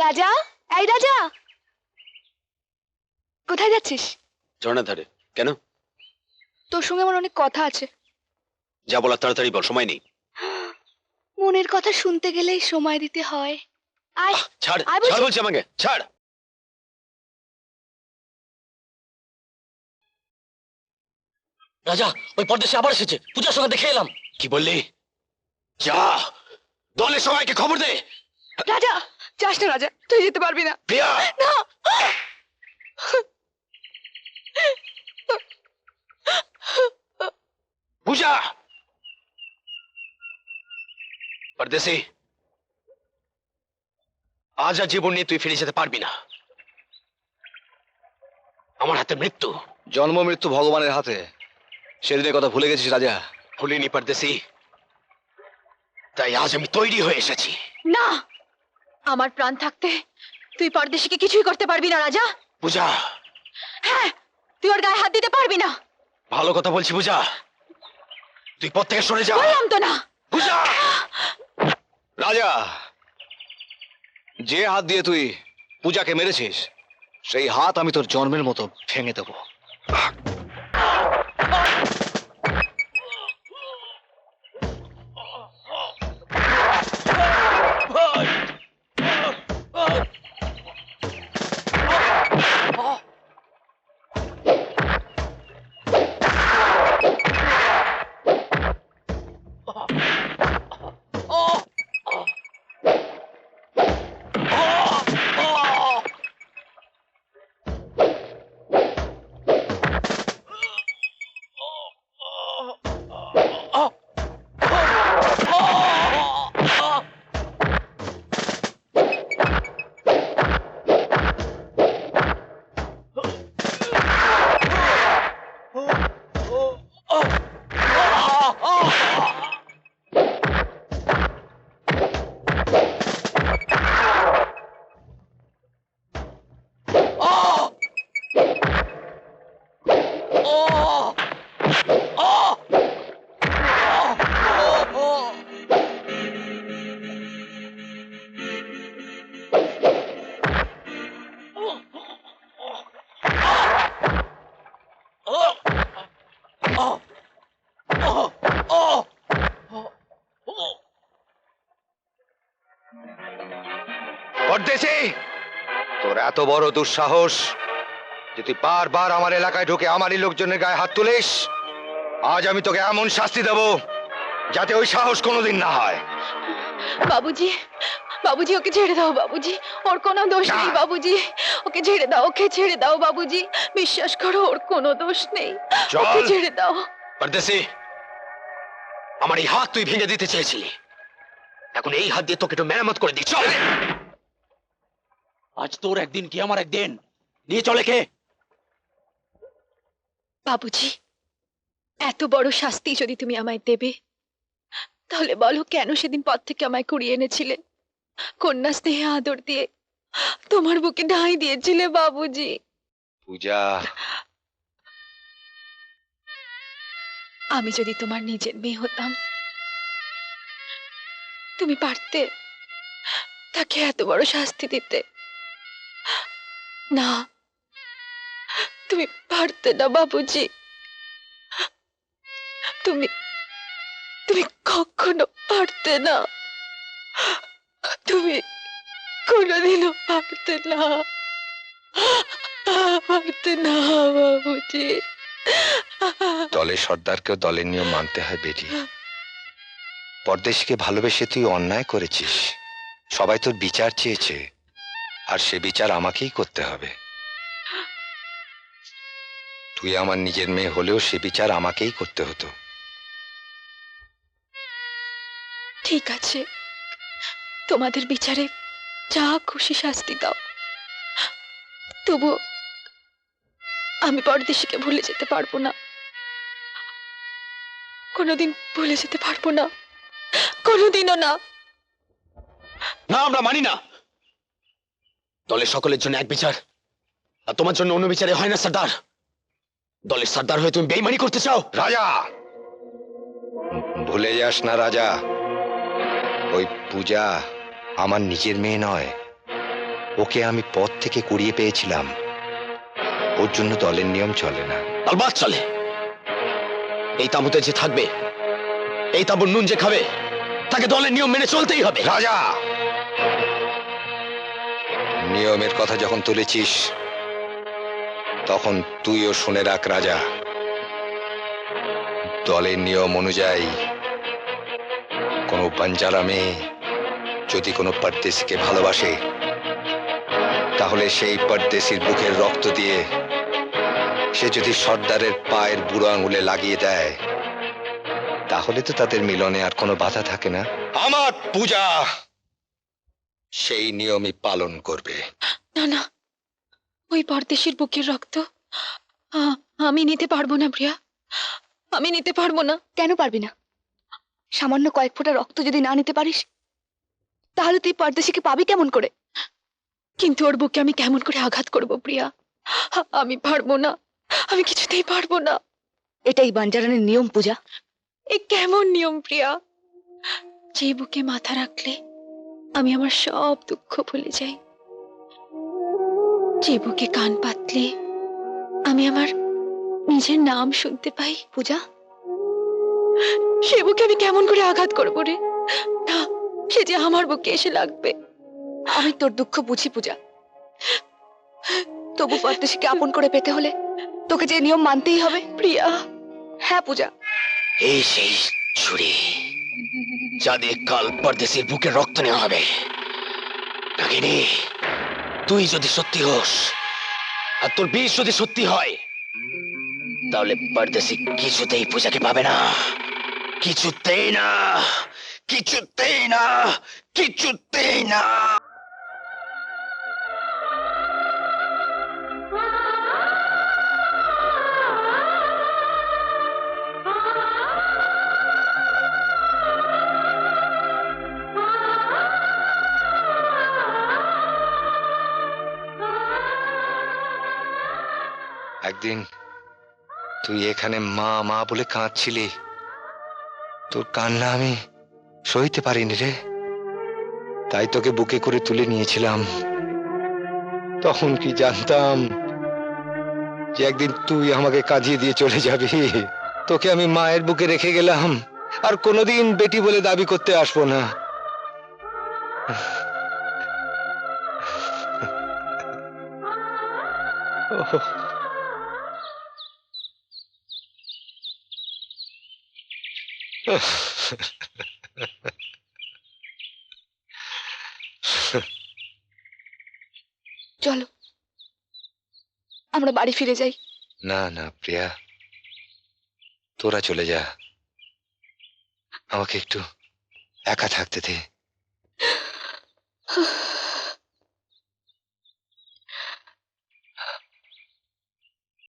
রাজা, এই রাজা, কোথায় যাচ্ছিস? ঝর্ণার ধারে। কেন? তোর সঙ্গে আমার অনেক কথা আছে। যা বলার তাড়াতাড়ি বল, সময় নেই। মনের কথা শুনতে গেলেই সময় দিতে হয়। আয় ছাড়, আয় বলছি। ছাড় বলছি আমাকে, ছাড়। রাজা, ওই পরদেশে আবার এসেছে। পূজার সঙ্গে দেখে এলাম। কি বললি? যা, দলের সবাইকে খবর দে। রাজা, যাস না রাজা, তুই যেতে পারবি না। প্রিয়া, না। পূজা, পরদেশি, আজ আর জীবন নিয়ে তুই ফিরে যেতে পারবি না। আমার হাতে মৃত্যু। জন্ম মৃত্যু ভগবানের হাতে। সেদিনের কথা ভুলে গেছিস রাজা? ভুলিনি পরদেশি, তাই আজ আমি তৈরি হয়ে এসেছি। না, আমার প্রাণ থাকতে তুই পরদেশীকে কিছুই করতে পারবি না রাজা। পূজা, হ্যাঁ, তুই ওর গায়ে হাত দিতে পারবি না। ভালো কথা বলছি পূজা, তুই পথ থেকে সরে যা। বললাম তো না। পূজা, রাজা, যে হাত দিয়ে তুই পূজাকে মেরেছিস সেই হাত আমি তোর জন্মের মতো ভেঙে দেবো। পরদেশী, তোর এত বড় দুঃসাহস যে তুই বারবার আমার এলাকায় ঢুকে আমারই লোকজনের গায়ে হাত তুলিস। আজ আমি তোকে এমন শাস্তি দেব যাতে ওই সাহস কোনোদিন না হয়। বাবুজি, বাবুজি, ওকে ছেড়ে দাও বাবুজি, ওর কোনো দোষ না। নেই বাবুজি, ওকে ছেড়ে দাও, ওকে ছেড়ে দাও বাবুজি, বিশ্বাস করো ওর কোনো দোষ নেই, চল। ওকে ছেড়ে দাও। পরদেশি, আমার এই হাত তুই ভেঙে দিতে চেয়েছিলি, এখন এই হাত দিয়ে তোকে একটু মেরামত করে দিই। চল। আজ তোর একদিন কি আমার একদিন। নিয়ে চলে কে? বাবুজি, এত বড় শাস্তি যদি তুমি আমায় দেবে তাহলে বলো কেন সেদিন পথ থেকে আমায় কুড়িয়ে এনেছিলে, কন্যা স্নেহে আদর দিয়ে তোমার বুকে ঢাই দিয়েছিলে বাবুজি। পূজা, আমি যদি তোমার নিজের মেয়ে হতাম তুমি পারতে তাকে এত বড় শাস্তি দিতে? না, তুমি পারতে না বাবুজি, তুমি তুমি কখনো পারতে না, তুমি কোনোদিনও পারতে না, পারতে না বাবুজি। দলের সর্দারকেও দলের নিয়ম মানতে হয় বেটি। পরদেশকে ভালোবেসে তুই অন্যায় করেছিস, সবাই তোর বিচার চেয়েছে, আর সে বিচার আমাকেই করতে হবে। তুই আমার নিজের মেয়ে হলেও সে বিচার আমাকেই করতে হতো। ঠিক আছে, তোমাদের বিচারে যা খুশি শাস্তি দাও, তবু আমি পরদেশীকে ভুলে যেতে পারবো না, কোনোদিন ভুলে যেতে পারবো না, কোনোদিনও না। না, আমরা মানি না। দলের সকলের জন্য এক বিচার, আর তোমার জন্য অন্য বিচারে হয় না সর্দার। দলের সর্দার হয়ে তুমি বেইমানি করতে চাও? রাজা, ভুলে যাস না রাজা, ওই পূজা আমার নিজের মেয়ে নয়, ওকে আমি পথ থেকে কুড়িয়ে পেয়েছিলাম, ওর জন্য দলের নিয়ম চলে না। আলবাত চলে। এই তাঁবুতে যে থাকবে, এই তাঁবুর নুন যে খাবে, তাকে দলের নিয়ম মেনে চলতেই হবে। রাজা, নিয়মের কথা যখন তুলেছিস তখন তুইও শুনে রাখ রাজা, দলের নিয়ম অনুযায়ী কোনো বাঞ্জারা মেয়ে যদি কোনো পরদেশিকে ভালোবাসে, তাহলে সেই পরদেশির বুকের রক্ত দিয়ে সে যদি সর্দারের পায়ের বুড়ো আঙুলে লাগিয়ে দেয়, তাহলে তো তাদের মিলনে আর কোনো বাধা থাকে না। আমার পূজা সেই নিয়মই পালন করবে। না না, ওই পরদেশির বুকের রক্ত আমি নিতে পারবো না প্রিয়া, আমি নিতে পারবো না। কেন পারবি না? সামান্য কয়েক ফোঁটা রক্ত যদি না নিতে পারিস, তাহলে তুই পরদেশিকে পাবি কেমন করে? কিন্তু ওর বুকে আমি কেমন করে আঘাত করব প্রিয়া? আমি পারবো না, আমি কিছুতেই পারবো না। এটাই বাঞ্জারানের নিয়ম পূজা। এ কেমন নিয়ম প্রিয়া, যে বুকে মাথা রাখলে আমি আমার সব দুঃখ ভুলে যাই, যে বুকে কান পাতলে আমি আমার নিজের নাম শুনতে পাই? পূজা, সে বুকে আমি কেমন করে আঘাত করবো রে? না, সে যে আমার বুকে এসে লাগবে। আমি তোর দুঃখ বুঝি পূজা, তবু পরদেশিকে আপন করে পেতে হলে তোকে যে নিয়ম মানতেই হবে। প্রিয়া, হ্যাঁ পূজা, এই সেই ছুরি যা দিয়ে কাল পরদেশির বুকে রক্ত নেওয়া হবে। নাগিনী, তুই যদি সত্যি হোস আর তোর বিষ যদি সত্যি হয়, তাহলে পরদেশি কিছুতেই পূজাকে পাবে না, কিছুতেই না, কিছুতেই না, কিছুতেই না। একদিন তুই এখানে মা মা বলে কাঁদছিলি, তোর কান্না আমি সইতে পারিনি রে, তাই তোকে বুকে করে তুলে নিয়েছিলাম। তখন কি জানতাম যে একদিন তুই আমাকে কাঁদিয়ে দিয়ে চলে যাবি। তোকে আমি মায়ের বুকে রেখে গেলাম, আর কোনোদিন বেটি বলে দাবি করতে আসবো না। চলো আমরা বাড়ি ফিরে যাই। না না প্রিয়া, তোরা চলে যা, আমাকে একটু একা থাকতে দে।